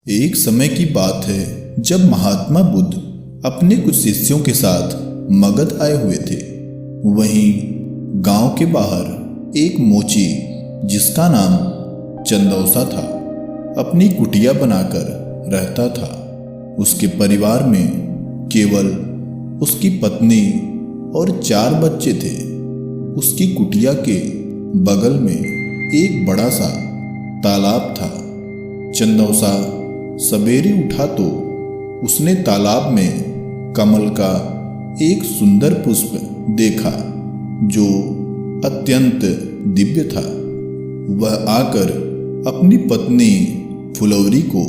एक समय की बात है जब महात्मा बुद्ध अपने कुछ शिष्यों के साथ मगध आए हुए थे। वहीं गांव के बाहर एक मोची जिसका नाम चंदौसा था अपनी कुटिया बनाकर रहता था। उसके परिवार में केवल उसकी पत्नी और 4 बच्चे थे। उसकी कुटिया के बगल में एक बड़ा सा तालाब था। चंदौसा सवेरे उठा तो उसने तालाब में कमल का एक सुंदर पुष्प देखा जो अत्यंत दिव्य था। वह आकर अपनी पत्नी फुलौरी को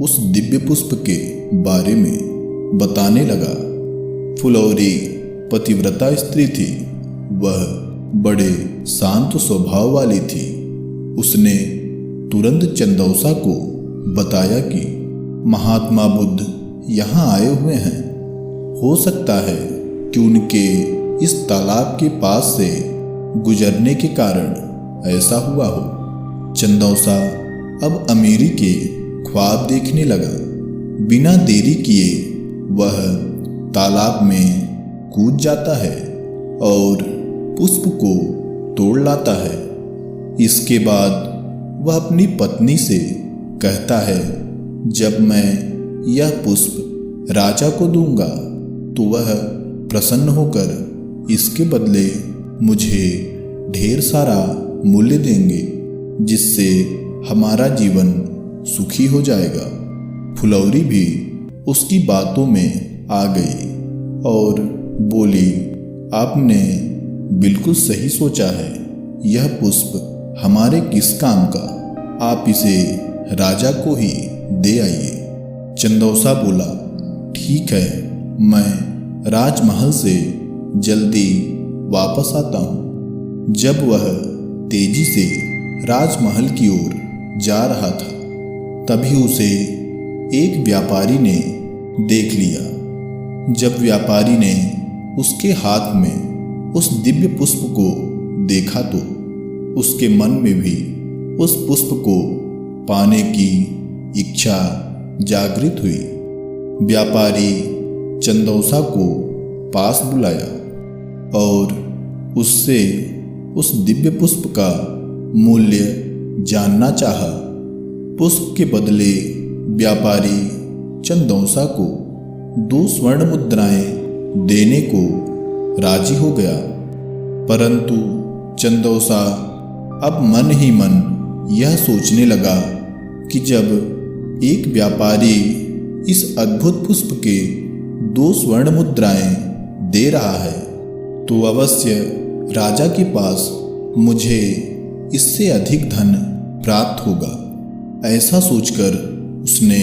उस दिव्य पुष्प के बारे में बताने लगा। फुलौरी पतिव्रता स्त्री थी। वह बड़े शांत स्वभाव वाली थी। उसने तुरंत चंदौसा को बताया कि महात्मा बुद्ध यहाँ आए हुए हैं। हो सकता है कि उनके इस तालाब के पास से गुजरने के कारण ऐसा हुआ हो। चंदौसा अब अमीरी के ख्वाब देखने लगा। बिना देरी किए वह तालाब में कूद जाता है और पुष्प को तोड़ लाता है। इसके बाद वह अपनी पत्नी से कहता है, जब मैं यह पुष्प राजा को दूंगा तो वह प्रसन्न होकर इसके बदले मुझे ढेर सारा मूल्य देंगे, जिससे हमारा जीवन सुखी हो जाएगा। फुलौरी भी उसकी बातों में आ गई और बोली, आपने बिल्कुल सही सोचा है। यह पुष्प हमारे किस काम का? आप इसे राजा को ही दे आइए। चंदौसा बोला, ठीक है, मैं राजमहल से जल्दी वापस आता हूँ। जब वह तेजी से राजमहल की ओर जा रहा था तभी उसे एक व्यापारी ने देख लिया। जब व्यापारी ने उसके हाथ में उस दिव्य पुष्प को देखा तो उसके मन में भी उस पुष्प को पाने की इच्छा जागृत हुई। व्यापारी चंदौसा को पास बुलाया और उससे उस दिव्य पुष्प का मूल्य जानना चाहा। पुष्प के बदले व्यापारी चंदौसा को 2 स्वर्ण मुद्राएं देने को राजी हो गया। परंतु चंदौसा अब मन ही मन यह सोचने लगा कि जब एक व्यापारी इस अद्भुत पुष्प के 2 स्वर्ण मुद्राएं दे रहा है तो अवश्य राजा के पास मुझे इससे अधिक धन प्राप्त होगा। ऐसा सोचकर उसने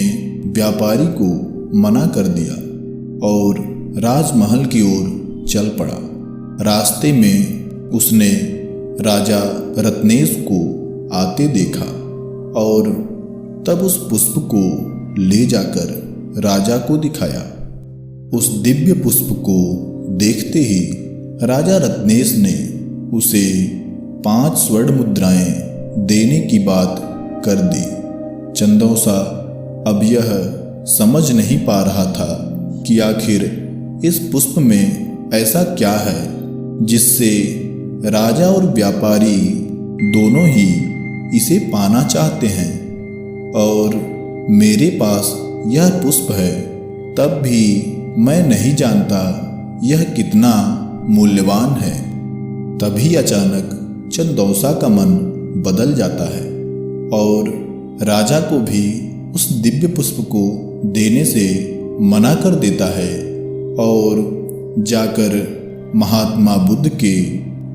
व्यापारी को मना कर दिया और राजमहल की ओर चल पड़ा। रास्ते में उसने राजा रत्नेश को आते देखा और तब उस पुष्प को ले जाकर राजा को दिखाया। उस दिव्य पुष्प को देखते ही राजा रत्नेश ने उसे 5 स्वर्ण मुद्राएं देने की बात कर दी। चंदौसा अब यह समझ नहीं पा रहा था कि आखिर इस पुष्प में ऐसा क्या है जिससे राजा और व्यापारी दोनों ही इसे पाना चाहते हैं, और मेरे पास यह पुष्प है तब भी मैं नहीं जानता यह कितना मूल्यवान है। तभी अचानक चंदौसा का मन बदल जाता है और राजा को भी उस दिव्य पुष्प को देने से मना कर देता है और जाकर महात्मा बुद्ध के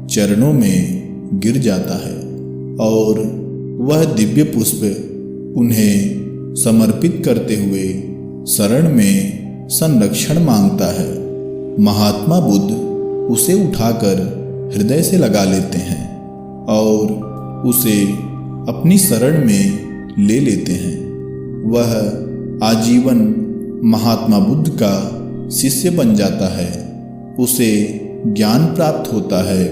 चरणों में गिर जाता है और वह दिव्य पुष्प उन्हें समर्पित करते हुए शरण में संरक्षण मांगता है। महात्मा बुद्ध उसे उठाकर हृदय से लगा लेते हैं और उसे अपनी शरण में ले लेते हैं। वह आजीवन महात्मा बुद्ध का शिष्य बन जाता है। उसे ज्ञान प्राप्त होता है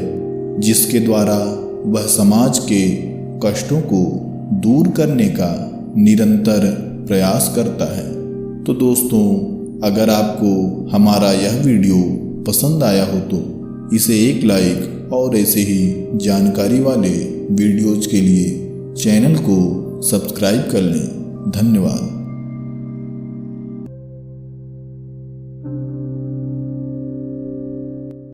जिसके द्वारा वह समाज के कष्टों को दूर करने का निरंतर प्रयास करता है। तो दोस्तों, अगर आपको हमारा यह वीडियो पसंद आया हो तो इसे एक लाइक और ऐसे ही जानकारी वाले वीडियोज के लिए चैनल को सब्सक्राइब कर लें। धन्यवाद।